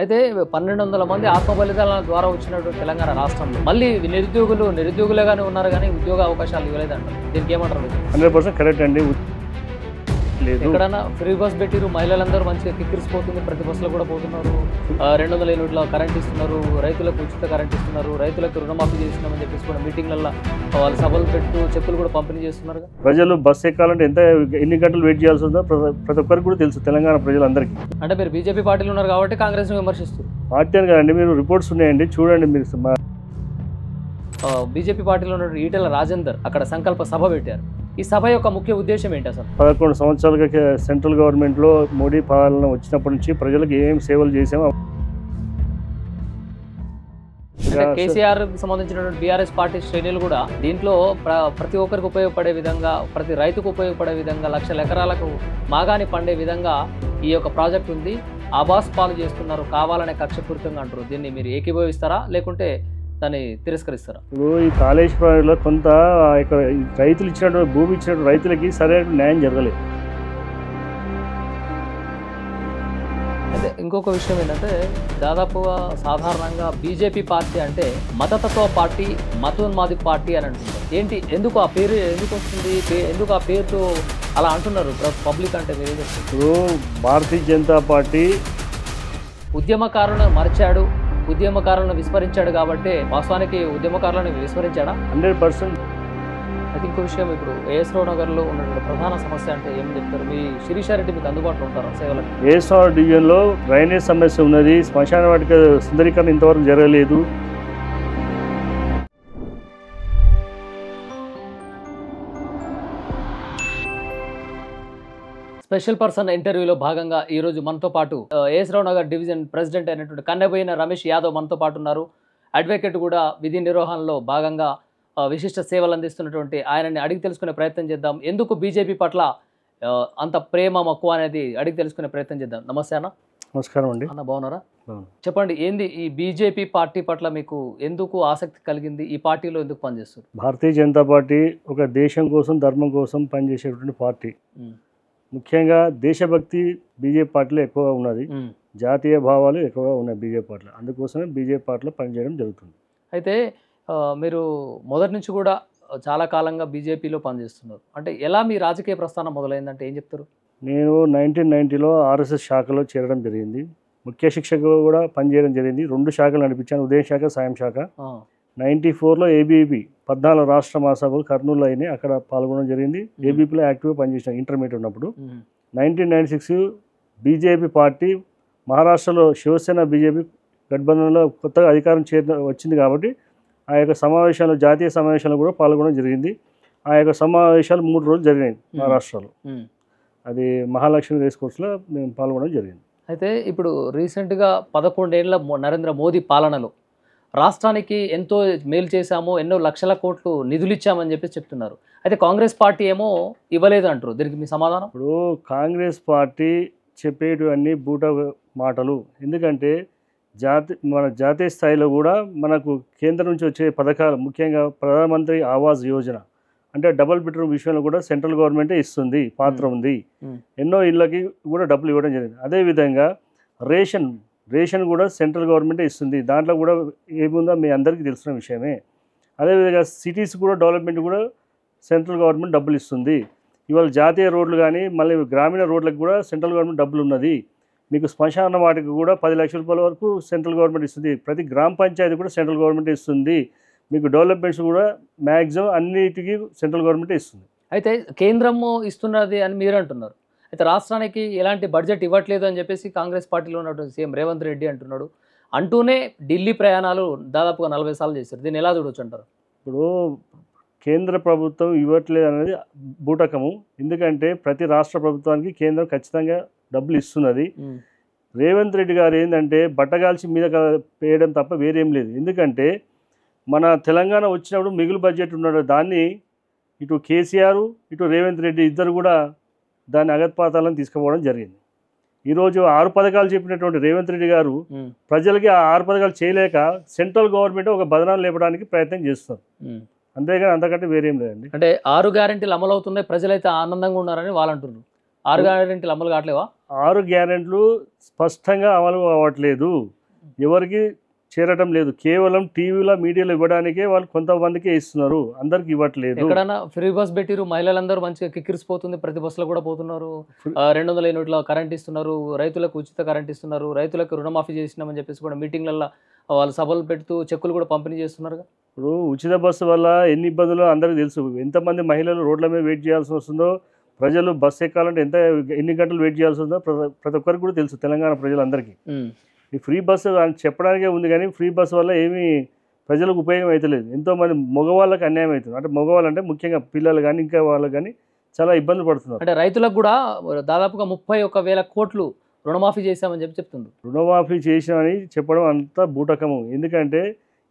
అయితే 1200 మంది ఆత్మ బలిదానాల ద్వారా వచ్చినటువంటి తెలంగాణ రాష్ట్రంలో మళ్ళీ నిరుద్యోగులుగానే ఉన్నారు కానీ ఉద్యోగ అవకాశాలు ఇవ్వలేదంట. దీనికి ఏమంటారు మీరు? 100% కరెక్ట్ అండి. లేదు ఎక్కడైనా ఫ్రీ బస్ పెట్టిరు, మహిళలందరూ మంచిగా కిక్కిరిసిపోతుంది, ప్రతి బస్సులో కూడా పోతున్నారు. 200 యూనిట్ల కరెంట్ ఇస్తున్నారు, రైతులకు ఉచిత కరెంట్ ఇస్తున్నారు, రైతులకు రుణమాఫీ చేస్తున్నామని చెప్పేసి కూడా మీటింగ్లలో వాళ్ళు సభలు పెట్టు చెప్పులు కూడా పంపిణీ చేస్తున్నారు. ప్రజలు బస్సు ఎక్కాలంటే ఎన్ని గంటలు వెయిట్ చేయాల్సి ఉందో ప్రతి ఒక్కరికి కూడా తెలుసు, తెలంగాణ ప్రజలందరికీ. అంటే మీరు బీజేపీ పార్టీలో ఉన్నారు కాబట్టి కాంగ్రెస్ ని విమర్శిస్తారు. పార్టీ అని కదండి, మీరు రిపోర్ట్స్ ఉన్నాయండి చూడండి. మీరు బీజేపీ పార్టీలో ఉన్న ఈటెల రాజేందర్ అక్కడ సంకల్ప సభ పెట్టారు. ఈ సభ యొక్క ముఖ్య ఉద్దేశం ఏంటి అసలు? 11 సంవత్సరాలుగా సెంట్రల్ గవర్నమెంట్లో మోడీ పాలన వచ్చినప్పటి నుంచి ప్రజలకు ఏం సేవలు చేసామో, కేసీఆర్ సంబంధించినటువంటి బీఆర్ఎస్ పార్టీ శ్రేణులు కూడా దీంట్లో ప్రతి ఒక్కరికి ఉపయోగపడే విధంగా, ప్రతి రైతుకు ఉపయోగపడే విధంగా, లక్షల ఎకరాలకు మాగాని పండే విధంగా ఈ యొక్క ప్రాజెక్ట్ ఉంది. ఆభాస్ పాలు చేస్తున్నారు, కావాలనే కక్షపూరితంగా అంటారు. దీన్ని మీరు ఏకీభవిస్తారా లేకుంటే దాన్ని తిరస్కరిస్తారా? ఇప్పుడు ఈ కాలేజ్ ప్రాజెక్టులో కొంత ఇక్కడ రైతులు ఇచ్చినటువంటి భూమి ఇచ్చినటువంటి రైతులకి సరైన న్యాయం జరగలేదు. అయితే ఇంకొక విషయం ఏంటంటే దాదాపుగా సాధారణంగా బీజేపీ పార్టీ అంటే మతతత్వ పార్టీ, మతోన్మాది పార్టీ అని అంటున్నారు. ఏంటి, ఎందుకు ఆ పేరు ఎందుకు వస్తుంది, ఎందుకు ఆ పేరుతో అలా అంటున్నారు పబ్లిక్? అంటే మీరు ఇప్పుడు భారతీయ జనతా పార్టీ ఉద్యమకారులను మరిచాడు, ఉద్యమకారులను విస్మరించాడు కాబట్టి వాస్తవానికి ఉద్యమకారులను విస్మరించాడా? 100%. అయితే ఇంకో విషయం, ఇప్పుడు ఏఎస్ రావు నగర్లో ఉన్నటువంటి ప్రధాన సమస్య అంటే ఏం చెప్తారు? మీ శిరీషారెడ్డి మీకు అందుబాటులో ఉంటారా సేవలకు? ఏఎస్ రావు డివిజన్లో డ్రైనేజ్ సమస్య ఉన్నది, శ్మశాన వాటిక సుందరీకరణ ఇంతవరకు జరగలేదు. స్పెషల్ పర్సన్ ఇంటర్వ్యూలో భాగంగా ఈరోజు మనతో పాటు ఏఎస్ రావు నగర్ డివిజన్ ప్రెసిడెంట్ అయినటువంటి కన్నెబోయిన రమేష్ యాదవ్ మనతో పాటు ఉన్నారు. అడ్వకేట్ కూడా విధి నిర్వహణలో భాగంగా విశిష్ట సేవలు అందిస్తున్నటువంటి ఆయనని అడిగి తెలుసుకునే ప్రయత్నం చేద్దాం. ఎందుకు బీజేపీ పట్ల అంత ప్రేమ మక్కువ అనేది అడిగి తెలుసుకునే ప్రయత్నం చేద్దాం. నమస్తే అన్న. నమస్కారం అండి. అన్న బాగున్నారా? చెప్పండి, ఏంది ఈ బీజేపీ పార్టీ పట్ల మీకు ఎందుకు ఆసక్తి కలిగింది? ఈ పార్టీలో ఎందుకు పనిచేస్తారు? భారతీయ జనతా పార్టీ ఒక దేశం కోసం, ధర్మం కోసం పనిచేసేటువంటి పార్టీ. ముఖ్యంగా దేశభక్తి బీజేపీ పార్టీలో ఎక్కువగా ఉన్నది, జాతీయ భావాలు ఎక్కువగా ఉన్నాయి బీజేపీ పార్టీలో. అందుకోసమే బీజేపీ పార్టీలో పనిచేయడం జరుగుతుంది. అయితే మీరు మొదటి నుంచి కూడా చాలా కాలంగా బీజేపీలో పనిచేస్తున్నారు. అంటే ఎలా మీ రాజకీయ ప్రస్థానం మొదలైందంటే ఏం చెప్తారు? నేను 1990లో ఆర్ఎస్ఎస్ శాఖలో చేరడం జరిగింది. ముఖ్య శిక్షకుగా కూడా పనిచేయడం జరిగింది. 2 శాఖలు నడిపించాను, ఉదయం శాఖ, సాయం శాఖ. 94లో ఏబీపీ 14 రాష్ట్ర మహాసభలు కర్నూలులో అయినాయి, అక్కడ పాల్గొనడం జరిగింది. ఏబీపీలో యాక్టివ్గా పనిచేసాను ఇంటర్మీడియట్ ఉన్నప్పుడు. 1996 బీజేపీ పార్టీ మహారాష్ట్రలో శివసేన బీజేపీ గఠబంధన్లో కొత్తగా అధికారం వచ్చింది కాబట్టి ఆ యొక్క సమావేశాలు, జాతీయ సమావేశాలు కూడా పాల్గొనడం జరిగింది. ఆ యొక్క సమావేశాలు 3 రోజులు జరిగినాయి మహారాష్ట్రలో. అది మహాలక్ష్మి రేస్ కోర్సులో మేము పాల్గొనడం జరిగింది. అయితే ఇప్పుడు రీసెంట్గా 11 ఏళ్ల నరేంద్ర మోదీ పాలనలో రాష్ట్రానికి ఎంతో మేలు చేశాము, ఎన్నో లక్షల కోట్లు నిధులు ఇచ్చామని చెప్పి చెప్తున్నారు. అయితే కాంగ్రెస్ పార్టీ ఏమో ఇవ్వలేదు అంటారు. దీనికి మీ సమాధానం? ఇప్పుడు కాంగ్రెస్ పార్టీ చెప్పేటివన్నీ బూట మాటలు. ఎందుకంటే మన జాతీయ స్థాయిలో కూడా మనకు కేంద్రం నుంచి వచ్చే పథకాలు, ముఖ్యంగా ప్రధానమంత్రి ఆవాస్ యోజన అంటే డబుల్ బెడ్రూమ్ విషయంలో కూడా సెంట్రల్ గవర్నమెంటే ఇస్తుంది, పాత్ర ఉంది. ఎన్నో ఇళ్ళకి కూడా డబ్బులు ఇవ్వడం జరిగింది. అదేవిధంగా రేషన్ కూడా సెంట్రల్ గవర్నమెంటే ఇస్తుంది. దాంట్లో కూడా ఏముందో మీ అందరికీ తెలిసిన విషయమే. అదేవిధంగా సిటీస్ కూడా డెవలప్మెంట్ కూడా సెంట్రల్ గవర్నమెంట్ డబ్బులు ఇస్తుంది. ఇవాళ జాతీయ రోడ్లు కానీ మళ్ళీ గ్రామీణ రోడ్లకు కూడా సెంట్రల్ గవర్నమెంట్ డబ్బులు ఉన్నది. మీకు శ్మశాన వాటికి కూడా 10 లక్షల రూపాయల వరకు సెంట్రల్ గవర్నమెంట్ ఇస్తుంది. ప్రతి గ్రామ పంచాయతీ కూడా సెంట్రల్ గవర్నమెంట్ ఇస్తుంది. మీకు డెవలప్మెంట్స్ కూడా మ్యాక్సిమం అన్నిటికీ సెంట్రల్ గవర్నమెంట్ ఇస్తుంది. అయితే కేంద్రము ఇస్తున్నది అని మీరు అంటున్నారు. అయితే రాష్ట్రానికి ఎలాంటి బడ్జెట్ ఇవ్వట్లేదు అని చెప్పేసి కాంగ్రెస్ పార్టీలో ఉన్నటువంటి సీఎం రేవంత్ రెడ్డి అంటున్నాడు. అంటూనే ఢిల్లీ ప్రయాణాలు దాదాపుగా 40 సార్లు చేశారు. దీన్ని ఎలా చూడొచ్చు అంటారు? ఇప్పుడు కేంద్ర ప్రభుత్వం ఇవ్వట్లేదు అనేది బూటకము. ఎందుకంటే ప్రతి రాష్ట్ర ప్రభుత్వానికి కేంద్రం ఖచ్చితంగా డబ్బులు ఇస్తున్నది. రేవంత్ రెడ్డి గారు ఏంటంటే బట్టగాల్చి మీద వేయడం తప్ప వేరేం లేదు. ఎందుకంటే మన తెలంగాణ వచ్చినప్పుడు మిగులు బడ్జెట్ ఉన్నాడు, దాన్ని ఇటు కేసీఆర్ ఇటు రేవంత్ రెడ్డి ఇద్దరు కూడా దాన్ని అగత్పాతాలను తీసుకుపోవడం జరిగింది. ఈరోజు 6 పథకాలు చెప్పినటువంటి రేవంత్ రెడ్డి గారు ప్రజలకి ఆ 6 పథకాలు చేయలేక సెంట్రల్ గవర్నమెంట్ ఒక బదనాలు లేపడానికి ప్రయత్నం చేస్తారు. అంతేగాని అంతకంటే వేరేం లేదండి. అంటే 6 గ్యారెంటీలు అమలు అవుతున్నాయి, ప్రజలైతే ఆనందంగా ఉన్నారని వాళ్ళు అంటున్నారు. 6 గ్యారెంటీలు అమలు కావట్లేవా? 6 గ్యారెంటీలు స్పష్టంగా అమలు అవ్వట్లేదు, ఎవరికి చేరటం లేదు. కేవలం టీవీలో మీడియాలో ఇవ్వడానికే వాళ్ళు కొంతమందికే ఇస్తున్నారు, అందరికి ఇవ్వట్లేదు. ఎక్కడన్నా ఫ్రీ బస్ పెట్టిరు, మహిళలందరూ మంచిగా కిక్కిరిసిపోతుంది, ప్రతి బస్సులో కూడా పోతున్నారు. 200 యూనిట్ల కరెంట్ ఇస్తున్నారు, రైతులకు ఉచిత కరెంట్ ఇస్తున్నారు, రైతులకు రుణమాఫీ చేసినామని చెప్పేసి కూడా మీటింగ్లలో వాళ్ళు సభలు పెడుతూ చెక్కులు కూడా పంపిణీ చేస్తున్నారు. ఇప్పుడు ఉచిత బస్సు వల్ల ఎన్ని ఇబ్బందులు అందరికీ తెలుసు. ఎంతమంది మహిళలు రోడ్ల మీద వెయిట్ చేయాల్సి వస్తుందో, ప్రజలు బస్సు ఎక్కాలంటే ఎన్ని గంటలు వెయిట్ చేయాల్సి వస్తుందో ప్రతి ఒక్కరికి కూడా తెలుసు, తెలంగాణ ప్రజలందరికీ. ఈ ఫ్రీ బస్సు అని చెప్పడానికే ఉంది, కానీ ఫ్రీ బస్సు వల్ల ఏమీ ప్రజలకు ఉపయోగం అవుతలేదు. ఎంతోమంది మగవాళ్ళకి అన్యాయం అవుతుంది. అంటే మగవాళ్ళు అంటే ముఖ్యంగా పిల్లలు కానీ ఇంకా వాళ్ళకి కానీ చాలా ఇబ్బందులు పడుతున్నారు. అంటే రైతులకు కూడా దాదాపుగా 31,000 కోట్లు రుణమాఫీ చేశామని చెప్తుంది. రుణమాఫీ చేసామని చెప్పడం అంతా బూటకము. ఎందుకంటే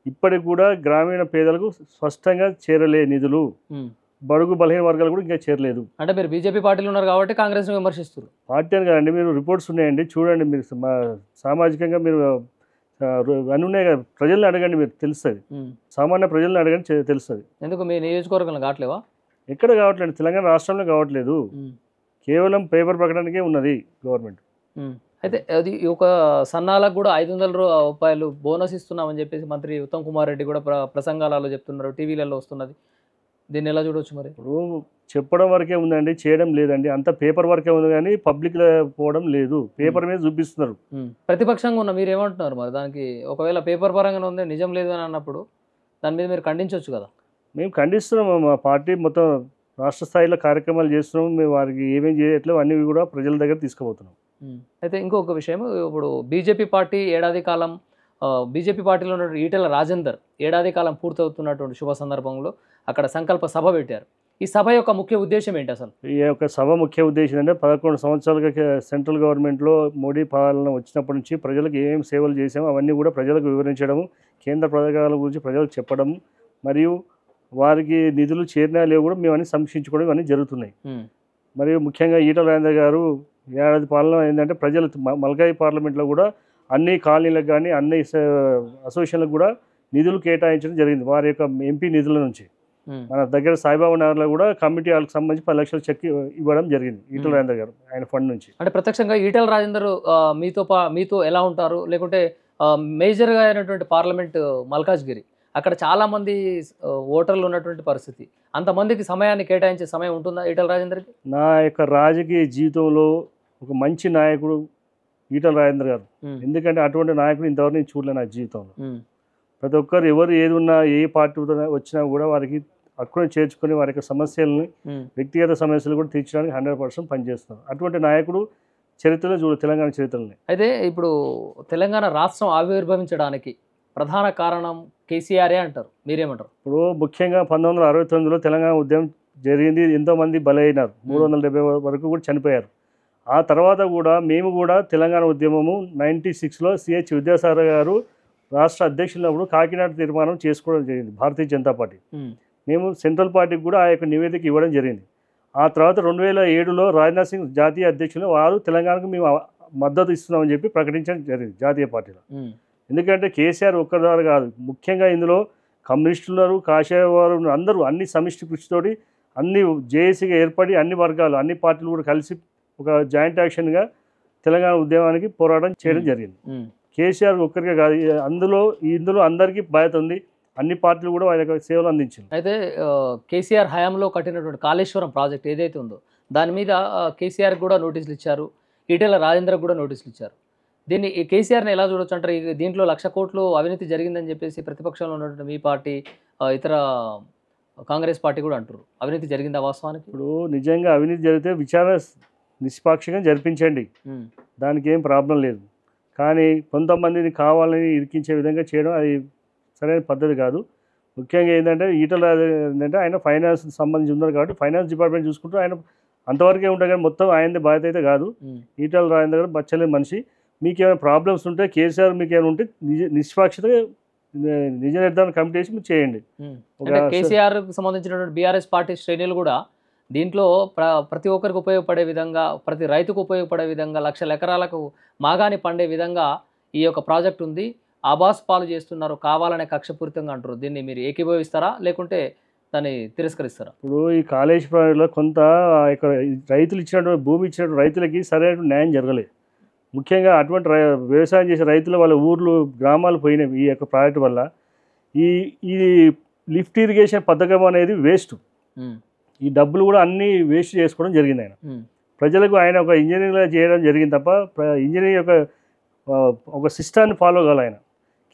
ఇప్పటికి కూడా గ్రామీణ పేదలకు స్పష్టంగా చేరలే నిధులు, బడుగు బలహీన వర్గాలు కూడా ఇంకా చేరలేదు. అంటే మీరు బీజేపీ పార్టీలో ఉన్నారు కాబట్టి కాంగ్రెస్ని విమర్శిస్తారు. పార్టీ అని కదండి, మీరు రిపోర్ట్స్ ఉన్నాయండి చూడండి, మీరు సామాజికంగా మీరు అన్నీ ఉన్నాయి కదా, ప్రజల్ని అడగండి, మీరు తెలుస్తుంది. సామాన్య ప్రజల్ని అడగండి, తెలుస్తుంది. ఎందుకు మీ నియోజకవర్గంలో కావట్లేవా? ఎక్కడ కావట్లేదు, తెలంగాణ రాష్ట్రంలో కావట్లేదు. కేవలం పేపర్ ప్రకటనకే ఉన్నది గవర్నమెంట్. అయితే అది ఒక సన్నాలకు కూడా 500 రూపాయలు బోనస్ ఇస్తున్నామని చెప్పేసి మంత్రి ఉత్తమ్ కుమార్ రెడ్డి కూడా ప్రసంగాలలో చెప్తున్నారు, టీవీలలో వస్తున్నది. దీన్ని ఎలా చూడవచ్చు మరి? ఇప్పుడు చెప్పడం వరకే ఉందండి, చేయడం లేదండి. అంత పేపర్ వరకే ఉంది కానీ పబ్లిక్ పోవడం లేదు, పేపర్ మీద చూపిస్తున్నారు. ప్రతిపక్షంగా ఉన్న మీరు ఏమంటున్నారు మరి దానికి? ఒకవేళ పేపర్ పరంగానే ఉంది, నిజం లేదు అని అన్నప్పుడు దాని మీద మీరు ఖండించవచ్చు కదా? మేము ఖండిస్తున్నాము, మా పార్టీ మొత్తం రాష్ట్ర స్థాయిలో కార్యక్రమాలు చేస్తున్నాము. మేము వారికి ఏమేం చేయట్లేదు అన్నీ కూడా ప్రజల దగ్గర తీసుకుపోతున్నాం. అయితే ఇంకొక విషయం, ఇప్పుడు బీజేపీ పార్టీ ఏడాది కాలం బీజేపీ పార్టీలో ఉన్న ఈటెల రాజేందర్ ఏడాది కాలం పూర్తవుతున్నటువంటి శుభ సందర్భంలో అక్కడ సంకల్ప సభ పెట్టారు. ఈ సభ యొక్క ముఖ్య ఉద్దేశం ఏంటి అసలు? ఈ యొక్క సభ ముఖ్య ఉద్దేశం అంటే 11 సంవత్సరాలుగా సెంట్రల్ గవర్నమెంట్లో మోడీ పాలన వచ్చినప్పటి నుంచి ప్రజలకు ఏమేమి సేవలు చేసామో అవన్నీ కూడా ప్రజలకు వివరించడము, కేంద్ర పథకాల గురించి ప్రజలకు చెప్పడం, మరియు వారికి నిధులు చేరినా లేవు కూడా మేము అన్ని సమీక్షించుకోవడం ఇవన్నీ జరుగుతున్నాయి. మరియు ముఖ్యంగా ఈటల రాజేందర్ గారు ఏడాది పాలన ఏంటంటే ప్రజలు మల్కాయి పార్లమెంట్లో కూడా అన్ని కాలనీలకు కానీ అన్ని అసోసియేషన్లకు కూడా నిధులు కేటాయించడం జరిగింది, వారి యొక్క ఎంపీ నిధుల నుంచి. మన దగ్గర సాయిబాబా నగర్లో కూడా కమిటీ వాళ్ళకి సంబంధించి 10 లక్షలు చెక్ ఇవ్వడం జరిగింది ఈటల రాజేందర్ గారు ఆయన ఫండ్ నుంచి. అంటే ప్రత్యక్షంగా ఈటల రాజేందర్ మీతో ఎలా ఉంటారు? లేకుంటే మేజర్గా అయినటువంటి పార్లమెంట్ మల్కాజ్గిరి, అక్కడ చాలామంది ఓటర్లు ఉన్నటువంటి పరిస్థితి, అంతమందికి సమయాన్ని కేటాయించే సమయం ఉంటుందా ఈటల రాజేందర్కి? నా యొక్క రాజకీయ జీవితంలో ఒక మంచి నాయకుడు ఈటల రాజేందర్ గారు. ఎందుకంటే అటువంటి నాయకుడు ఇంతవరకు నేను చూడలేను నా జీవితంలో. ప్రతి ఒక్కరు ఎవరు ఏది ఉన్నా ఏ పార్టీ వచ్చినా కూడా వారికి హక్కును చేర్చుకొని వారి యొక్క సమస్యలని వ్యక్తిగత సమస్యలు కూడా తీర్చడానికి 100% పనిచేస్తున్నారు. అటువంటి నాయకుడు చరిత్రలో తెలంగాణ చరిత్రలోనే. అయితే ఇప్పుడు తెలంగాణ రాష్ట్రం ఆవిర్భవించడానికి ప్రధాన కారణం కేసీఆరే అంటారు, మీరేమంటారు? ఇప్పుడు ముఖ్యంగా 1969లో తెలంగాణ ఉద్యమం జరిగింది, ఎంతోమంది బలైనారు, 370 వరకు కూడా చనిపోయారు. ఆ తర్వాత కూడా మేము కూడా తెలంగాణ ఉద్యమము 96లో సిహెచ్ విద్యాసాగర్ గారు రాష్ట్ర అధ్యక్షులప్పుడు కాకినాడ తీర్మానం చేసుకోవడం జరిగింది భారతీయ జనతా పార్టీ. మేము సెంట్రల్ పార్టీకి కూడా ఆ యొక్క నివేదిక ఇవ్వడం జరిగింది. ఆ తర్వాత 2007లో రాజ్నాథ్ సింగ్ జాతీయ అధ్యక్షులు వారు తెలంగాణకు మేము మద్దతు ఇస్తున్నామని చెప్పి ప్రకటించడం జరిగింది జాతీయ పార్టీలో. ఎందుకంటే కేసీఆర్ ఒక్కదారు కాదు, ముఖ్యంగా ఇందులో కమ్యూనిస్టులు ఉన్నారు, కాషాయ వారు అందరూ అన్ని సమిష్టి కృషితోటి అన్ని జేఏసీగా ఏర్పడి అన్ని వర్గాలు అన్ని పార్టీలు కూడా కలిసి ఒక జాయింట్ యాక్షన్గా తెలంగాణ ఉద్యమానికి పోరాటం చేయడం జరిగింది. కేసీఆర్ ఒక్కరికే కాదు, ఇందులో అందరికీ బాధ్యత ఉంది, అన్ని పార్టీలు కూడా వాళ్ళ యొక్క సేవలు అందించింది. అయితే కేసీఆర్ హయాంలో కట్టినటువంటి కాళేశ్వరం ప్రాజెక్ట్ ఏదైతే ఉందో దాని మీద కేసీఆర్ కూడా నోటీసులు ఇచ్చారు, ఈటెల రాజేందర్ కూడా నోటీసులు ఇచ్చారు. దీన్ని కేసీఆర్ని ఎలా చూడొచ్చు అంటారు? దీంట్లో 1,00,000 కోట్లు అవినీతి జరిగిందని చెప్పేసి ప్రతిపక్షంలో ఉన్నటువంటి మీ పార్టీ, ఇతర కాంగ్రెస్ పార్టీ కూడా అంటారు. అవినీతి జరిగిందా వాస్తవానికి? ఇప్పుడు నిజంగా అవినీతి జరిగితే విచారణ నిష్పాక్షికంగా జరిపించండి, దానికి ఏం ప్రాబ్లం లేదు. కానీ కొంతమందిని కావాలని ఇరికించే విధంగా చేయడం అది సరైన పద్ధతి కాదు. ముఖ్యంగా ఏంటంటే ఈటల ఏంటంటే ఆయన ఫైనాన్స్ సంబంధించి ఉన్నారు కాబట్టి ఫైనాన్స్ డిపార్ట్మెంట్ చూసుకుంటూ ఆయన అంతవరకే ఉంటాయి, కానీ మొత్తం ఆయనది బాధ్యత అయితే కాదు. ఈటల రాజేందర్ గారు బచ్చలేని మనిషి. మీకు ఏమైనా ప్రాబ్లమ్స్ ఉంటే కేసీఆర్ మీకు ఏమైనా ఉంటే నిష్పాక్షితంగా నిజ నిర్ధారణ కమిటీ వేసి మీరు చేయండి. కేసీఆర్కి సంబంధించినటువంటి బీఆర్ఎస్ పార్టీ శ్రేణులు కూడా దీంట్లో ప్రతి ఒక్కరికి ఉపయోగపడే విధంగా, ప్రతి రైతుకు ఉపయోగపడే విధంగా, 1,00,000 ఎకరాలకు మాగాని పండే విధంగా ఈ యొక్క ప్రాజెక్ట్ ఉంది, ఆబాస్ పాలు చేస్తున్నారు, కావాలనే కక్షపూరితంగా అంటారు. దీన్ని మీరు ఏకీభవిస్తారా? లేకుంటే దాన్ని తిరస్కరిస్తారా? ఇప్పుడు ఈ కాలేజ్ ప్రాజెక్టులో కొంత ఇక్కడ రైతులు ఇచ్చినటువంటి భూమి ఇచ్చినటువంటి రైతులకి సరైన న్యాయం జరగలేదు. ముఖ్యంగా అటువంటి వ్యవసాయం చేసే రైతులు వాళ్ళ ఊర్లు గ్రామాలు పోయినాయి ఈ యొక్క ప్రాజెక్టు వల్ల. ఈ ఈ లిఫ్ట్ ఇరిగేషన్ పథకం అనేది వేస్ట్. ఈ డబ్బులు కూడా అన్నీ వేస్ట్ చేసుకోవడం జరిగింది ఆయన. ప్రజలకు ఆయన ఒక ఇంజనీర్గా చేయడం జరిగింది తప్ప ఇంజనీర్ యొక్క ఒక సిస్టాన్ని ఫాలో కావాలి ఆయన.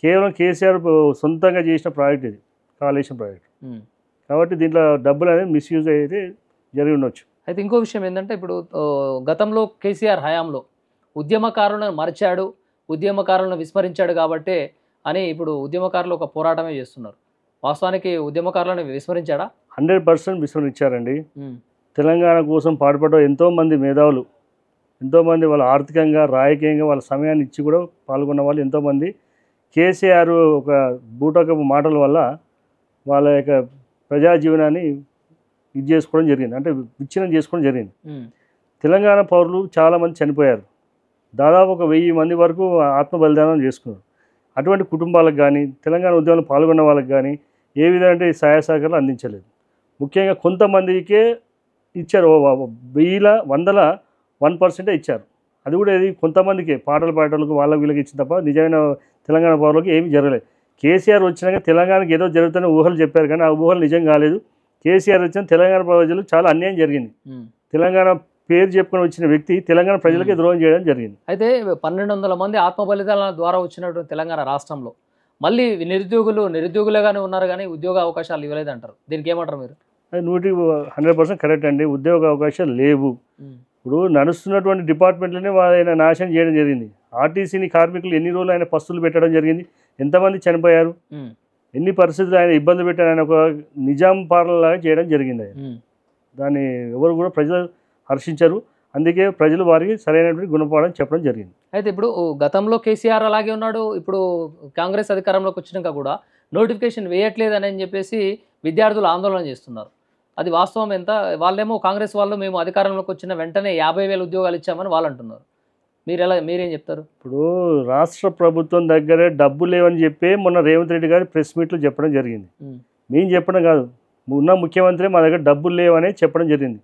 కేవలం కేసీఆర్ సొంతంగా చేసిన ప్రాజెక్ట్ ఇది కాళేశ్వరం ప్రాజెక్ట్. కాబట్టి దీంట్లో డబ్బులు అనేది మిస్యూజ్ అయితే జరిగి ఉండొచ్చు. అయితే ఇంకో విషయం ఏంటంటే ఇప్పుడు గతంలో కేసీఆర్ హయాంలో ఉద్యమకారులను మరిచాడు, ఉద్యమకారులను విస్మరించాడు కాబట్టే అని ఇప్పుడు ఉద్యమకారులు ఒక పోరాటమే చేస్తున్నారు. వాస్తవానికి ఉద్యమకారులను విస్మరించాడా? 100% విస్మరించారండి. తెలంగాణ కోసం పాటుపడ్డ ఎంతోమంది మేధావులు, ఎంతోమంది వాళ్ళ ఆర్థికంగా రాజకీయంగా వాళ్ళ సమయాన్ని ఇచ్చి కూడా పాల్గొన్న వాళ్ళు ఎంతోమంది కేసీఆర్ ఒక బూటకపు మాటల వల్ల వాళ్ళ యొక్క ప్రజా జీవనాన్ని ఇది చేసుకోవడం జరిగింది, అంటే విచ్ఛిన్నం చేసుకోవడం జరిగింది. తెలంగాణ పౌరులు చాలామంది చనిపోయారు. దాదాపు ఒక 1000 మంది వరకు ఆత్మ బలిదానం చేసుకున్నారు. అటువంటి కుటుంబాలకు కానీ తెలంగాణ ఉద్యమంలో పాల్గొన్న వాళ్ళకి కానీ ఏ విధంగా సహాయ సహకారాలు అందించలేదు. ముఖ్యంగా కొంతమందికే ఇచ్చారు, 100% ఇచ్చారు. అది కూడా ఇది కొంతమందికే పాటలు పాడేటోళ్ళకు వాళ్ళకి వీళ్ళకి ఇచ్చిన తప్ప నిజమైన తెలంగాణ పౌరులకు ఏమీ జరగలేదు. కేసీఆర్ వచ్చినాక తెలంగాణకి ఏదో జరుగుతున్న ఊహలు చెప్పారు కానీ ఆ ఊహలు నిజం కాలేదు. కేసీఆర్ వచ్చిన తెలంగాణ ప్రజలు చాలా అన్యాయం జరిగింది. తెలంగాణ పేరు చెప్పుకొని వచ్చిన వ్యక్తి తెలంగాణ ప్రజలకి ద్రోహం చేయడం జరిగింది. అయితే 1200 మంది ఆత్మ బలిదానాల ద్వారా వచ్చినటువంటి తెలంగాణ రాష్ట్రంలో మళ్ళీ నిరుద్యోగులుగానే ఉన్నారు కానీ ఉద్యోగ అవకాశాలు ఇవ్వలేదంటారు. దీనికి ఏమంటారు మీరు? అది 100% కరెక్ట్ అండి. ఉద్యోగ అవకాశాలు లేవు. ఇప్పుడు నడుస్తున్నటువంటి డిపార్ట్మెంట్లనే ఆయన నాశనం చేయడం జరిగింది. ఆర్టీసీని కార్మికులు ఎన్ని రోజులు ఆయన పస్తులు పెట్టడం జరిగింది, ఎంతమంది చనిపోయారు, ఎన్ని పరిస్థితులు ఆయన ఇబ్బంది పెట్టారు, ఆయన ఒక నిజాం పాలనలాగా చేయడం జరిగింది. దాన్ని ఎవరు కూడా ప్రజలు హర్షించరు. అందుకే ప్రజలు వారికి సరైనటువంటి గుణపాఠం చెప్పడం జరిగింది. అయితే ఇప్పుడు గతంలో కేసీఆర్ అలాగే ఉన్నాడు, ఇప్పుడు కాంగ్రెస్ అధికారంలోకి వచ్చినాక కూడా నోటిఫికేషన్ వేయట్లేదని చెప్పేసి విద్యార్థులు ఆందోళన చేస్తున్నారు. అది వాస్తవం ఎంత? వాళ్ళేమో కాంగ్రెస్ వాళ్ళు మేము అధికారంలోకి వచ్చిన వెంటనే 50,000 ఉద్యోగాలు ఇచ్చామని వాళ్ళు అంటున్నారు. మీరేం చెప్తారు? ఇప్పుడు రాష్ట్ర ప్రభుత్వం దగ్గరే డబ్బు లేవని చెప్పి మొన్న రేవంత్ రెడ్డి గారు ప్రెస్ మీట్లు చెప్పడం జరిగింది. మేము చెప్పడం కాదు, ఉన్న ముఖ్యమంత్రి మా దగ్గర డబ్బులు లేవని చెప్పడం జరిగింది.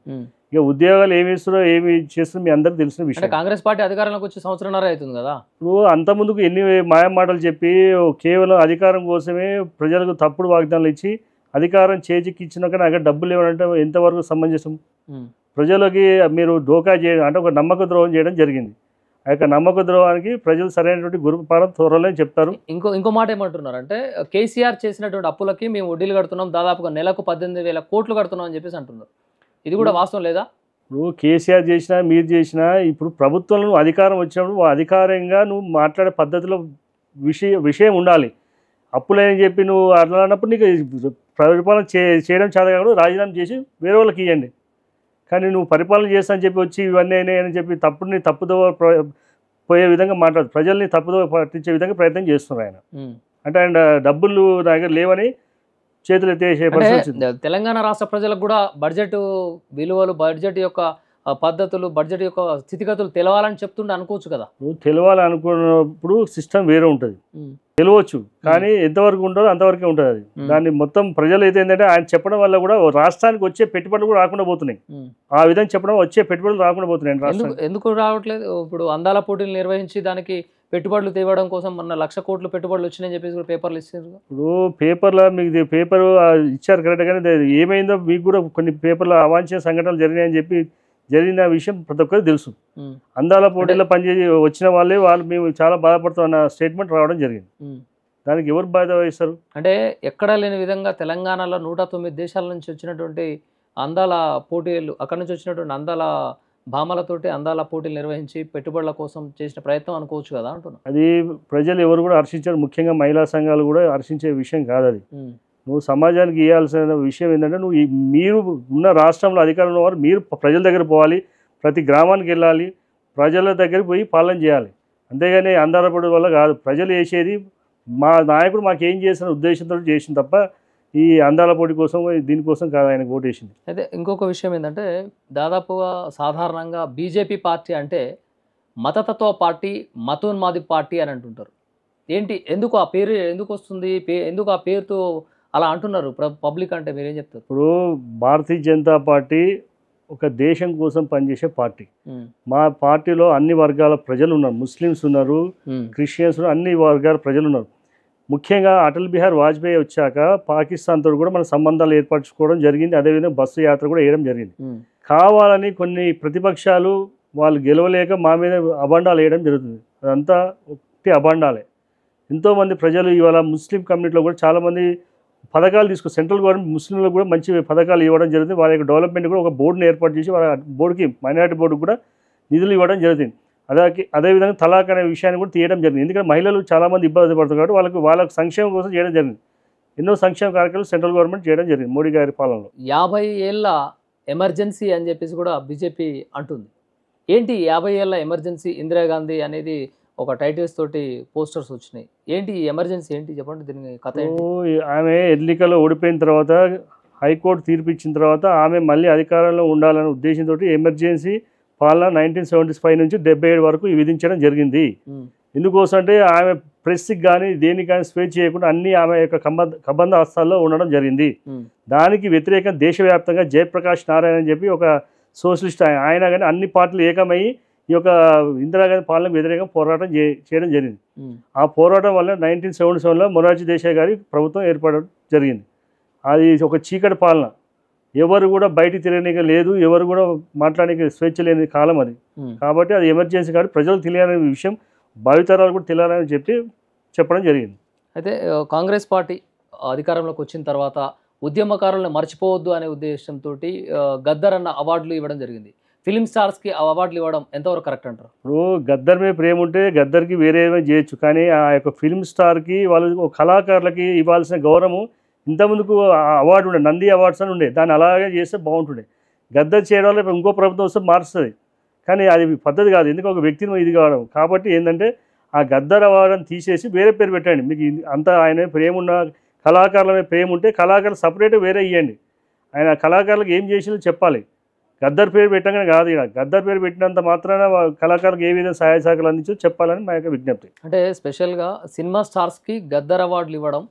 ఇక ఉద్యోగాలు ఏమి ఇస్తున్నారో ఏమి చేస్తున్నారో మీ అందరికి తెలిసిన విషయం. కాంగ్రెస్ పార్టీ అధికారంలోకి వచ్చి 1.5 సంవత్సరం అవుతుంది కదా. ఇప్పుడు అంత ముందుకు ఎన్ని మాయ మాటలు చెప్పి కేవలం అధికారం కోసమే ప్రజలకు తప్పుడు వాగ్దానాలు ఇచ్చి అధికారం చేజిక్కిచ్చినాక నాకు డబ్బులు లేవనంటే ఎంతవరకు సమంజసం? ప్రజలకి మీరు డోకా చేయడం అంటే ఒక నమ్మక ద్రోహం చేయడం జరిగింది. ఆ యొక్క నమ్మక ద్రోహానికి ప్రజలు సరైనటువంటి గురుపాఠం త్వరలో చెప్తారు. ఇంకో మాట ఏమంటున్నారు అంటే కేసీఆర్ చేసినటువంటి అప్పులకి మేము వడ్డీలు కడుతున్నాం, దాదాపుగా నెలకు 18,000 కోట్లు కడుతున్నాం అని చెప్పేసి అంటున్నారు. ఇది కూడా వాస్తవం లేదా? ఇప్పుడు కేసీఆర్ చేసినా మీరు చేసినా ఇప్పుడు ప్రభుత్వంలో అధికారం వచ్చినప్పుడు అధికారంగా నువ్వు మాట్లాడే పద్ధతిలో విషయం ఉండాలి. అప్పులని చెప్పి నువ్వు అట్లా అన్నప్పుడు నీకు పరిపాలన చేయడం చేత కాకుండా రాజీనామా చేసి వేరే వాళ్ళకి ఇవ్వండి. కానీ నువ్వు పరిపాలన చేస్తా అని చెప్పి వచ్చి ఇవన్నీ అయినాయని చెప్పి తప్పుదో పోయే విధంగా మాట్లాడు, ప్రజల్ని తప్పుదో పట్టించే విధంగా ప్రయత్నం చేస్తున్నారు ఆయన. అంటే ఆయన డబ్బులు నా దగ్గర లేవని చేతులు ఎత్తేసే పరిస్థితి. తెలంగాణ రాష్ట్ర ప్రజలకు కూడా బడ్జెట్ విలువలు, బడ్జెట్ యొక్క పద్ధతులు, బడ్జెట్ యొక్క స్థితిగతులు తెలవాలని చెప్తుండే అనుకోవచ్చు కదా. నువ్వు తెలవాలనుకున్నప్పుడు సిస్టమ్ వేరే ఉంటుంది, తెలియవచ్చు. కానీ ఎంతవరకు ఉంటుందో అంతవరకే ఉంటుంది అది. దాన్ని మొత్తం ప్రజలు అయితే ఏంటంటే ఆయన చెప్పడం వల్ల కూడా రాష్ట్రానికి వచ్చే పెట్టుబడులు కూడా రాకుండా పోతున్నాయి. ఆ విధంగా చెప్పడం వచ్చే పెట్టుబడులు రాకుండా పోతున్నాయి. ఎందుకు రావట్లేదు? ఇప్పుడు అందాల పోటీలు నిర్వహించి దానికి పెట్టుబడులు తేవడం కోసం మొన్న 1,00,000 కోట్లు పెట్టుబడులు వచ్చినాయని చెప్పేసి పేపర్లు ఇచ్చారు. ఇప్పుడు పేపర్లో మీకు పేపర్ ఇచ్చారు కరెక్ట్, కానీ ఏమైందో మీకు కూడా కొన్ని పేపర్లో అవాంఛనీయ సంఘటనలు జరిగినాయని చెప్పి జరిగిన విషయం ప్రతి ఒక్కరికి తెలుసు. అందాల పోటీలో పనిచేసి వచ్చిన వాళ్ళు మేము చాలా బాధపడుతాం అన్న స్టేట్మెంట్ రావడం జరిగింది. దానికి ఎవరు బాధ్యత వహిస్తారు? అంటే ఎక్కడా లేని విధంగా తెలంగాణలో 109 దేశాల నుంచి వచ్చినటువంటి అందాల పోటీలు, అక్కడి నుంచి వచ్చినటువంటి అందాల భామలతోటి అందాల పోటీలు నిర్వహించి పెట్టుబడుల కోసం చేసిన ప్రయత్నం అనుకోవచ్చు కదా అంటున్నా. అది ప్రజలు ఎవరు కూడా హర్షించారు, ముఖ్యంగా మహిళా సంఘాలు కూడా హర్షించే విషయం కాదు అది. నువ్వు సమాజానికి ఇవ్వాల్సిన విషయం ఏంటంటే మీరు ఉన్న రాష్ట్రంలో అధికారంలో వారు మీరు ప్రజల దగ్గర పోవాలి, ప్రతి గ్రామానికి వెళ్ళాలి, ప్రజల దగ్గరికి పోయి పాలన చేయాలి. అంతేగాని అందాలపడి వల్ల కాదు. ప్రజలు చేసేది మా నాయకుడు మాకేం చేసిన ఉద్దేశంతో చేసింది తప్ప ఈ అందాల పోటీ కోసం దీనికోసం కాదు ఆయన ఓటేసింది. అయితే ఇంకొక విషయం ఏంటంటే దాదాపుగా సాధారణంగా బీజేపీ పార్టీ అంటే మతతత్వ పార్టీ, మతోన్మాది పార్టీ అని అంటుంటారు. ఏంటి, ఎందుకు ఆ పేరు ఎందుకు వస్తుంది, ఎందుకు ఆ పేరుతో అలా అంటున్నారు పబ్లిక్. అంటే మీరేం చెప్తారు? ఇప్పుడు భారతీయ జనతా పార్టీ ఒక దేశం కోసం పనిచేసే పార్టీ. మా పార్టీలో అన్ని వర్గాల ప్రజలు ఉన్నారు. ముస్లిమ్స్ ఉన్నారు, క్రిస్టియన్స్ ఉన్నారు, అన్ని వర్గాల ప్రజలు ఉన్నారు. ముఖ్యంగా అటల్ బిహారీ వాజ్పేయి వచ్చాక పాకిస్తాన్తో కూడా మన సంబంధాలు ఏర్పరచుకోవడం జరిగింది. అదేవిధంగా బస్సు యాత్ర కూడా వేయడం జరిగింది. కావాలని కొన్ని ప్రతిపక్షాలు వాళ్ళు గెలవలేక మా మీద అబండాలు వేయడం జరుగుతుంది. అదంతా ఒకటి అబండాలే. ఎంతోమంది ప్రజలు ఇవాళ ముస్లిం కమ్యూనిటీలో కూడా చాలామంది పథకాలు సెంట్రల్ గవర్నమెంట్ ముస్లింలకు కూడా మంచి పథకాలు ఇవ్వడం జరుగుతుంది. వాళ్ళ యొక్క డెవలప్మెంట్ కూడా ఒక బోర్డుని ఏర్పాటు చేసి వాళ్ళ బోర్డుకి మైనారిటీ బోర్డుకు కూడా నిధులు ఇవ్వడం జరుగుతుంది. అదేవిధంగా తలాక్ అనే విషయాన్ని కూడా తీయడం జరిగింది. ఎందుకంటే మహిళలు చాలామంది ఇబ్బంది పడుతున్నారు కాబట్టి వాళ్ళకి సంక్షేమం కోసం చేయడం జరిగింది. ఎన్నో సంక్షేమ కార్యక్రమాలు సెంట్రల్ గవర్నమెంట్ చేయడం జరిగింది మోడీ గారి పాలనలో. 50 ఏళ్ళ ఎమర్జెన్సీ అని చెప్పేసి కూడా బీజేపీ అంటుంది. ఏంటి 50 ఏళ్ళ ఎమర్జెన్సీ? ఇందిరాగాంధీ అనేది ఒక టైటిల్స్ తోటి పోస్టర్స్ వచ్చినాయి. ఏంటి ఎమర్జెన్సీ ఏంటి చెప్పండి, దీని కథ ఏంటి? ఆమె ఎన్నికల్లో ఓడిపోయిన తర్వాత హైకోర్టు తీర్పు ఇచ్చిన తర్వాత ఆమె మళ్ళీ అధికారంలో ఉండాలనే ఉద్దేశంతో ఎమర్జెన్సీ పాలన 1975 నుంచి 77 వరకు విధించడం జరిగింది. ఎందుకోసం అంటే ఆమె ప్రెస్కి కానీ దేనికి కానీ స్వేచ్ఛ చేయకుండా అన్ని ఆమె యొక్క కబంధ హస్తాల్లో ఉండడం జరిగింది. దానికి వ్యతిరేకంగా దేశవ్యాప్తంగా జయప్రకాష్ నారాయణ అని చెప్పి ఒక సోషలిస్ట్ ఆయన కానీ అన్ని పార్టీలు ఏకమై ఈ యొక్క ఇందిరాగాంధీ పాలనకు వ్యతిరేకంగా పోరాటం చేయడం జరిగింది. ఆ పోరాటం వల్ల 1977లో మొరార్జీ దేశాయ్ గారి ప్రభుత్వం ఏర్పడడం జరిగింది. అది ఒక చీకటి పాలన. ఎవరు కూడా బయటికి తిరగనీక లేదు, ఎవరు కూడా మాట్లాడడానికి స్వేచ్ఛ లేని కాలం అది. కాబట్టి అది ఎమర్జెన్సీ కాబట్టి ప్రజలు తెలియాలనే విషయం భావితరాలు కూడా తెలియాలని చెప్పడం జరిగింది. అయితే కాంగ్రెస్ పార్టీ అధికారంలోకి వచ్చిన తర్వాత ఉద్యమకారులను మర్చిపోవద్దు అనే ఉద్దేశంతో గద్దర్ అన్న అవార్డులు ఇవ్వడం జరిగింది. ఫిలిం స్టార్స్కి ఆ అవార్డులు ఇవ్వడం ఎంతవరకు కరెక్ట్ అంటారు? ఇప్పుడు గద్దర్ మీద ప్రేమ ఉంటే గద్దర్కి వేరే ఏమైనా చేయొచ్చు, కానీ ఆ యొక్క ఫిల్మ్ స్టార్కి వాళ్ళు కళాకారులకి ఇవ్వాల్సిన గౌరవం ఇంతకుముందుకు అవార్డు ఉండే, నంది అవార్డ్స్ అని ఉండే, దాన్ని అలాగే చేస్తే బాగుంటుండే. గద్దర్ చేయడం వల్ల ఇంకో ప్రభుత్వం వస్తే మారుస్తుంది, కానీ అది పద్ధతి కాదు. ఎందుకు ఒక వ్యక్తిని ఇది కావడం. కాబట్టి ఏంటంటే ఆ గద్దర్ అవార్డుని తీసేసి వేరే పేరు పెట్టండి. మీకు అంతా ఆయన ప్రేమ ఉన్న కళాకారుల మీద ప్రేమ ఉంటే కళాకారులు సపరేట్గా వేరే ఇవ్వండి. ఆయన కళాకారులకు ఏం చేసిందో చెప్పాలి. గద్దర్ పేరు పెట్టగానే కాదు, ఇక్కడ గద్దర్ పేరు పెట్టినంత మాత్రాన కళాకారులకు ఏ విధంగా సహాయ సహకారాలు అందించో చెప్పాలని మా యొక్క విజ్ఞప్తి. అంటే స్పెషల్గా సినిమా స్టార్స్కి గద్దర్ అవార్డులు ఇవ్వడం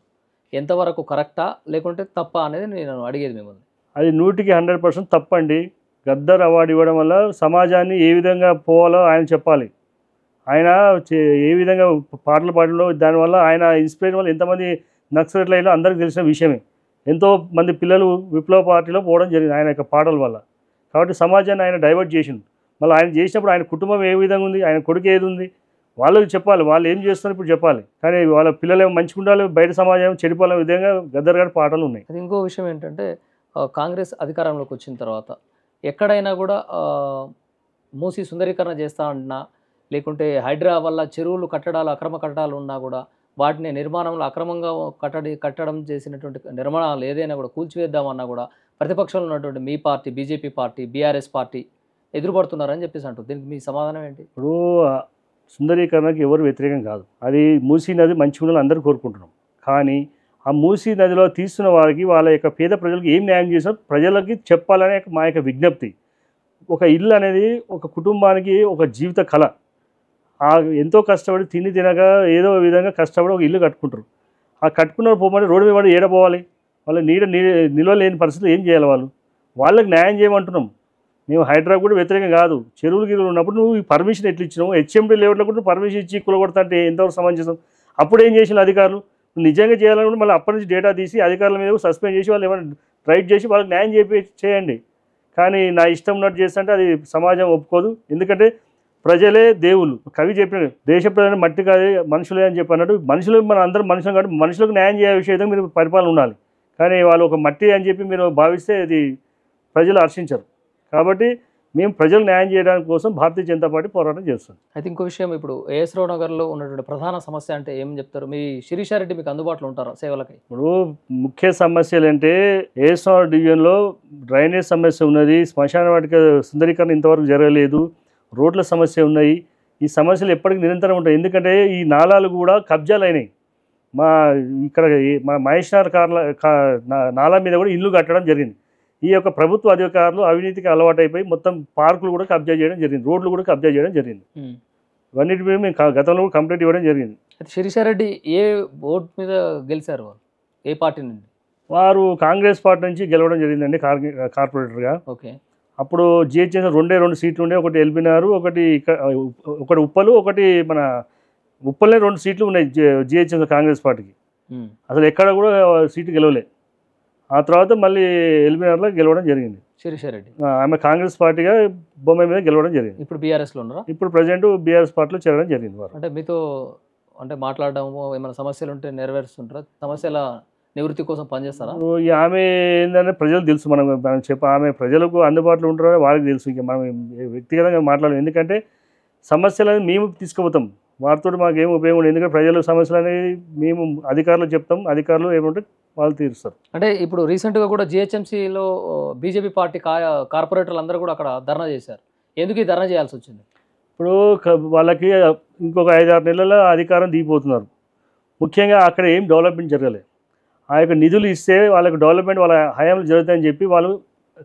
ఎంతవరకు కరెక్టా లేకుంటే తప్ప అనేది నేను అడిగేది మిమ్మల్ని. అది 100% తప్పండి. గద్దర్ అవార్డు ఇవ్వడం వల్ల సమాజాన్ని ఏ విధంగా పోవాలో ఆయన చెప్పాలి. ఆయన ఏ విధంగా పాటలు పాడడంలో దానివల్ల ఆయన ఇన్స్పిరేషన్ వల్ల ఎంతమంది నక్సలైట్లు అందరికీ తెలిసిన విషయమే. ఎంతో మంది పిల్లలు విప్లవ పార్టీలో పోవడం జరిగింది ఆయన యొక్క పాటల వల్ల. కాబట్టి సమాజాన్ని ఆయన డైవర్ట్ చేసిండు. మళ్ళీ ఆయన చేసినప్పుడు ఆయన కుటుంబం ఏ విధంగా ఉంది, ఆయన కొడుకు ఏది ఉంది, వాళ్ళకి చెప్పాలి. వాళ్ళు ఏం చేస్తున్నారు ఇప్పుడు చెప్పాలి. కానీ వాళ్ళ పిల్లలు ఏమో మంచిగా ఉండాలి, బయట సమాజం చెడిపోలే విధంగా గద్దర్ గారి పాటలు ఉన్నాయి. అది ఇంకో విషయం ఏంటంటే కాంగ్రెస్ అధికారంలోకి వచ్చిన తర్వాత ఎక్కడైనా కూడా మూసి సుందరీకరణ చేస్తా అన్నా, లేకుంటే హైడ్రా వల్ల చెరువులు కట్టడాలు అక్రమ కట్టడాలు ఉన్నా కూడా వాటిని నిర్మాణంలో అక్రమంగా కట్టడం చేసినటువంటి నిర్మాణాలు ఏదైనా కూడా కూల్చివేద్దామన్నా కూడా ప్రతిపక్షంలో ఉన్నటువంటి మీ party, BJP party, BRS party ఎదురుపడుతున్నారని చెప్పేసి అంటారు. దీనికి మీ సమాధానం ఏంటి? ఇప్పుడు సుందరీకరణకి ఎవరు వ్యతిరేకం కాదు. అది మూసీ నది మంచిగా ఉండాలని అందరూ కోరుకుంటున్నాం. కానీ ఆ మూసీ నదిలో తీస్తున్న వారికి వాళ్ళ యొక్క పేద ప్రజలకు ఏం న్యాయం చేసినా ప్రజలకి చెప్పాలనే మా యొక్క విజ్ఞప్తి. ఒక ఇల్లు అనేది ఒక కుటుంబానికి ఒక జీవిత కళ. ఎంతో కష్టపడి తినగా ఏదో విధంగా కష్టపడి ఒక ఇల్లు కట్టుకుంటారు. ఆ కట్టుకున్న పోమని రోడ్డు మీద వాడు ఏడపోవాలి, వాళ్ళ నిలవలేని పరిస్థితులు ఏం చేయాలి? వాళ్ళకి న్యాయం చేయమంటున్నాం. మేము హైడ్రా కూడా వ్యతిరేకం కాదు. చెరువులు గిరువులు ఉన్నప్పుడు నువ్వు ఈ పర్మిషన్ ఎట్లా ఇచ్చినావు? హెచ్ఎండి లెవెల్లో కూడా పర్మిషన్ ఇచ్చి కూలగొడతా అంటే ఎంతవరకు సమంజసం? అప్పుడు ఏం చేసిన అధికారులు? నిజంగా చేయాలనుకుంటే మళ్ళీ అప్పటి నుంచి డేటా తీసి అధికారుల మీద సస్పెండ్ చేసి వాళ్ళు ఏమైనా రైట్ చేసి వాళ్ళకి న్యాయం చేయండి. కానీ నా ఇష్టం ఉన్నట్టు చేస్తుంటే అది సమాజం ఒప్పుకోదు. ఎందుకంటే ప్రజలే దేవుళ్ళు. కవి చెప్పిన దేశ ప్రజలు మట్టి కాదు మనుషులే అని చెప్పి అన్నట్టు మనుషులు మన అందరం మనుషులు కాబట్టి మనుషులకు న్యాయం చేయ విషయంలో మీరు పరిపాలన ఉండాలి. కానీ వాళ్ళు ఒక మట్టి అని చెప్పి మీరు భావిస్తే అది ప్రజలు హర్షించరు. కాబట్టి మేము ప్రజలు న్యాయం చేయడానికి కోసం భారతీయ జనతా పార్టీ పోరాటం చేస్తుంది. అయితే ఇంకో విషయం, ఇప్పుడు ఏఎస్ రావు నగర్లో ఉన్నటువంటి ప్రధాన సమస్య అంటే ఏం చెప్తారు? మీ శిరీషారెడ్డి మీకు అందుబాటులో ఉంటారా సేవలకి? ఇప్పుడు ముఖ్య సమస్యలు అంటే ఏఎస్ రావు డివిజన్లో డ్రైనేజ్ సమస్య ఉన్నది, శ్మశాన వాటిక సుందరీకరణ ఇంతవరకు జరగలేదు, రోడ్ల సమస్య ఉన్నాయి. ఈ సమస్యలు ఎప్పటికీ నిరంతరం ఉంటాయి. ఎందుకంటే ఈ నాలాలు కూడా కబ్జాలు అయినాయి. ఇక్కడ మా మహేష్నగర్ నాలా మీద కూడా ఇల్లు కట్టడం జరిగింది. ఈ యొక్క ప్రభుత్వ అధికారులు అవినీతికి అలవాటైపోయి మొత్తం పార్కులు కూడా కబ్జా చేయడం జరిగింది, రోడ్లు కూడా కబ్జా చేయడం జరిగింది. ఇవన్నిటి మీద మేము గతంలో కంప్లైంట్ ఇవ్వడం జరిగింది. శిరీషారెడ్డి ఏ ఓటు మీద గెలిచారు? వాళ్ళు ఏ పార్టీ నుండి? వారు కాంగ్రెస్ పార్టీ నుంచి గెలవడం జరిగిందండి కార్పొరేటర్గా. ఓకే. అప్పుడు జిహెచ్ఎంసీ రెండు సీట్లు ఉండే, ఒకటి ఎల్బినారు, ఒకటి ఉప్పలు, ఒకటి మన ఉప్పలనే 2 సీట్లు ఉన్నాయి జిహెచ్ఎంసీ కాంగ్రెస్ పార్టీకి. అసలు ఎక్కడ కూడా సీటు గెలవలే. ఆ తర్వాత మళ్ళీ ఎల్బినార్లో గెలవడం జరిగింది. శిరీషారెడ్డి ఆమె కాంగ్రెస్ పార్టీగా బొమ్మాయి మీద గెలవడం జరిగింది. ఇప్పుడు బీఆర్ఎస్లో ఉన్నారా? ఇప్పుడు ప్రజెంట్ బీఆర్ఎస్ పార్టీలో చేరడం జరిగింది. వారు అంటే మీతో అంటే మాట్లాడడము, ఏమైనా సమస్యలు ఉంటే నెరవేరుస్తుంటారా? సమస్యల నివృత్తి కోసం పనిచేస్తారా? ఆమె ఏంటంటే ప్రజలకు తెలుసు, మనం ఆమె ప్రజలకు అందుబాటులో ఉంటారో వారికి తెలుసు. ఇంకా మనం వ్యక్తిగతంగా మాట్లాడలేం. ఎందుకంటే సమస్యలు అనేది మేము తీసుకుపోతాం, వారితో మాకు ఏం ఉపయోగం ఉండదు. ఎందుకంటే ప్రజల సమస్యలు అనేది మేము అధికారులకు చెప్తాం, అధికారులు ఏమంటే వాళ్ళు తీరుస్తారు. అంటే ఇప్పుడు రీసెంట్గా కూడా జిహెచ్ఎంసీలో బీజేపీ పార్టీ కార్పొరేటర్లు అందరూ కూడా అక్కడ ధర్నా చేశారు. ఎందుకు ఈ ధర్నా చేయాల్సి వచ్చింది? ఇప్పుడు వాళ్ళకి ఇంకొక 5-6 నెలల అధికారం దిగిపోతున్నారు. ముఖ్యంగా అక్కడ ఏం డెవలప్మెంట్ జరగలేదు. ఆ యొక్క నిధులు ఇస్తే వాళ్ళకి డెవలప్మెంట్ వాళ్ళ హయాంలో జరుగుతాయని చెప్పి వాళ్ళు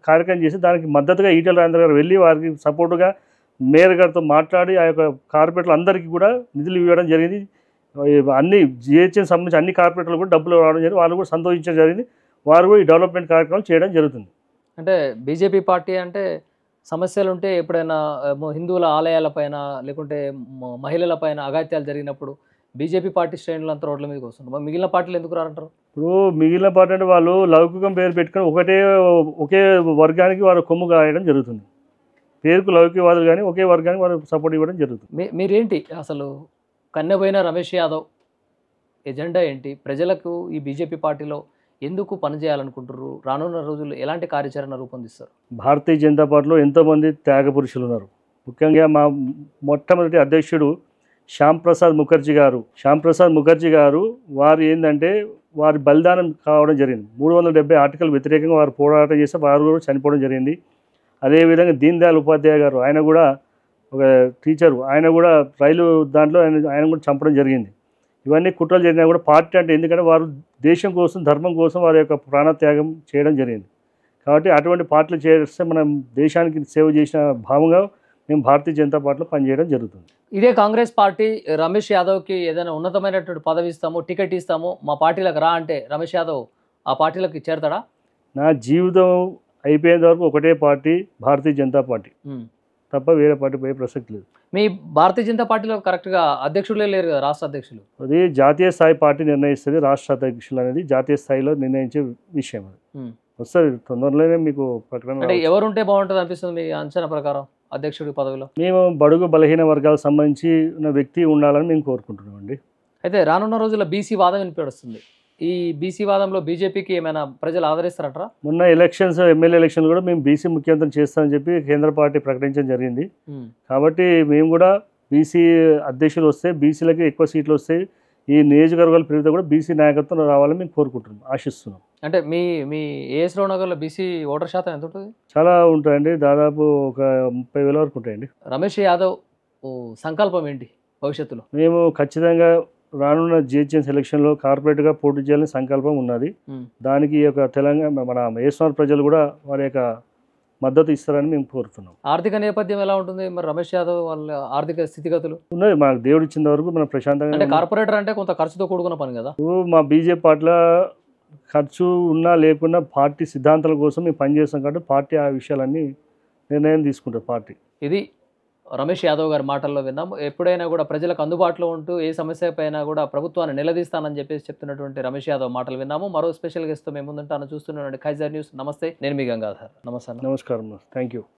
కార్యక్రమం చేసి దానికి మద్దతుగా ఈటెల రాజేందర్ గారు వెళ్ళి వారికి సపోర్టుగా మేయర్ గారితో మాట్లాడి ఆ యొక్క కార్పొరేటర్లు అందరికీ కూడా నిధులు ఇవ్వడం జరిగింది. అన్ని జిహెచ్ఎం సంబంధించి అన్ని కార్పొరేటర్లు కూడా డబ్బులు రావడం జరిగింది. వాళ్ళు కూడా సంతోషించడం జరిగింది. వారు కూడా ఈ డెవలప్మెంట్ కార్యక్రమాలు చేయడం జరుగుతుంది. అంటే బీజేపీ పార్టీ అంటే సమస్యలు ఉంటే ఎప్పుడైనా హిందువుల ఆలయాలపైన లేకుంటే మహిళల పైన అఘాయిత్యాలు జరిగినప్పుడు బీజేపీ పార్టీ శ్రేణులు అంతా రోడ్ల మీదకి వస్తున్నారు. మిగిలిన పార్టీలు ఎందుకు రారంటారు? ఇప్పుడు మిగిలిన పార్టీ అంటే వాళ్ళు లౌకికం పేరు పెట్టుకొని ఒకే వర్గానికి వారు కొమ్ము కాయడం జరుగుతుంది. పేరుకు లౌకికవాదులు కానీ ఒకే వర్గానికి వారు సపోర్ట్ ఇవ్వడం జరుగుతుంది. మీరేంటి అసలు కన్నెబోయిన రమేష్ యాదవ్ ఎజెండా ఏంటి? ప్రజలకు ఈ బీజేపీ పార్టీలో ఎందుకు పనిచేయాలనుకుంటారు? రానున్న రోజుల్లో ఎలాంటి కార్యాచరణ రూపొందిస్తారు? భారతీయ జనతా పార్టీలో ఎంతోమంది త్యాగ పురుషులు ఉన్నారు. ముఖ్యంగా మా మొట్టమొదటి అధ్యక్షుడు శ్యామ్ ప్రసాద్ ముఖర్జీ గారు వారు ఏంటంటే వారి బలిదానం కావడం జరిగింది. 370 ఆర్టికల్ వ్యతిరేకంగా వారు పోరాటం చేస్తే వారు కూడా చనిపోవడం జరిగింది. అదేవిధంగా దీన్ దయాళ్ ఉపాధ్యాయ గారు, ఆయన కూడా ఒక టీచరు, ఆయన కూడా రైలు దాంట్లో ఆయన కూడా చంపడం జరిగింది. ఇవన్నీ కుట్రలు జరిగినా కూడా పార్టీ అంటే ఎందుకంటే వారు దేశం కోసం, ధర్మం కోసం వారి యొక్క ప్రాణత్యాగం చేయడం జరిగింది. కాబట్టి అటువంటి పార్టీలు చేస్తే మనం దేశానికి సేవ చేసిన భావంగా మేము భారతీయ జనతా పార్టీలో పనిచేయడం జరుగుతుంది. ఇదే కాంగ్రెస్ పార్టీ రమేష్ యాదవ్కి ఏదైనా ఉన్నతమైనటువంటి పదవి ఇస్తాము, టికెట్ ఇస్తాము, మా పార్టీలకు రా అంటే రమేష్ యాదవ్ ఆ పార్టీలకు చేరతాడా? నా జీవితం అయిపోయేంత వరకు ఒకటే పార్టీ, భారతీయ జనతా పార్టీ తప్ప వేరే పార్టీ పోయే ప్రసక్తి లేదు. మీ భారతీయ జనతా పార్టీలో కరెక్ట్గా అధ్యక్షులే లేరు కదా, రాష్ట్ర అధ్యక్షులు? అది జాతీయ స్థాయి పార్టీ నిర్ణయిస్తుంది. రాష్ట్ర అధ్యక్షులు అనేది జాతీయ స్థాయిలో నిర్ణయించే విషయం. అది వస్తుంది తొందరలోనే మీకు ప్రకటన. అంటే ఎవరుంటే బాగుంటుంది అనిపిస్తుంది మీ అంచనా ప్రకారం అధ్యక్షుడి పదవిలో? మేము బడుగు బలహీన వర్గాలకు సంబంధించిన వ్యక్తి ఉండాలని మేము కోరుకుంటున్నామండి. అయితే రానున్న రోజుల్లో బీసీ వాదం వినిపిస్తుంది. ఈ బీసీ వాదంలో బీజేపీకి ఏమైనా ప్రజలు ఆదరిస్తారంటారా? మొన్న ఎమ్మెల్యే ఎలక్షన్ కూడా మేము బీసీ ముఖ్యమంత్రి చేస్తామని చెప్పి కేంద్ర పార్టీ ప్రకటించడం జరిగింది. కాబట్టి మేము కూడా బీసీ అధ్యక్షులు వస్తే బీసీలకి ఎక్కువ సీట్లు వస్తాయి. ఈ నియోజకవర్గాల పెరిగితే కూడా బీసీ నాయకత్వం రావాలని మేము కోరుకుంటున్నాం, ఆశిస్తున్నాం. అంటే మీ ఏఎస్ రావు నగర్లో బీసీ ఓటర్ శాతం ఎంత ఉంటుంది? చాలా ఉంటాయండి, దాదాపు ఒక 30,000 వరకు ఉంటాయండి. రమేష్ యాదవ్ సంకల్పం ఏంటి భవిష్యత్తులో? మేము ఖచ్చితంగా రానున్న జిహెచ్ఎంసీ ఎలక్షన్లో కార్పొరేట్గా పోటీ చేయాలని సంకల్పం ఉన్నది. దానికి ఈ యొక్క తెలంగాణ మన ఏఎస్ఆర్ ప్రజలు కూడా వారి యొక్క మద్దతు ఇస్తారని మేము కోరుతున్నాం. ఆర్థిక నేపథ్యం ఎలా ఉంటుంది మరి రమేష్ యాదవ్ వాళ్ళ ఆర్థిక స్థితిగతులు? ఉన్నది, మాకు దేవుడు ఇచ్చిన వరకు మనం ప్రశాంతంగా. అంటే కార్పొరేటర్ అంటే కొంత ఖర్చుతో కూడుకున్న పని కదా. మా బీజేపీ పార్టీలో ఖర్చు ఉన్నా లేకున్నా పార్టీ సిద్ధాంతాల కోసం మేము పనిచేస్తాం కాబట్టి పార్టీ ఆ విషయాలన్నీ నిర్ణయం తీసుకుంటారు పార్టీ. ఇది రమేష్ యాదవ్ గారి మాటల్లో విన్నాం. ఎప్పుడైనా కూడా ప్రజలకు అందుబాటులో ఉంటూ ఏ సమస్య పైన కూడా ప్రభుత్వాన్ని నిలదీస్తానని చెప్పేసి చెప్తున్నటువంటి రమేష్ యాదవ్ మాటలు విన్నాము. మరో స్పెషల్ గెస్ట్తో మేము ముందుంటాను. చూస్తున్నాను ఖైజర్ న్యూస్. నమస్తే, నేను మీ గంగాధర్. నమస్తే. నమస్కారం, థ్యాంక్ యూ.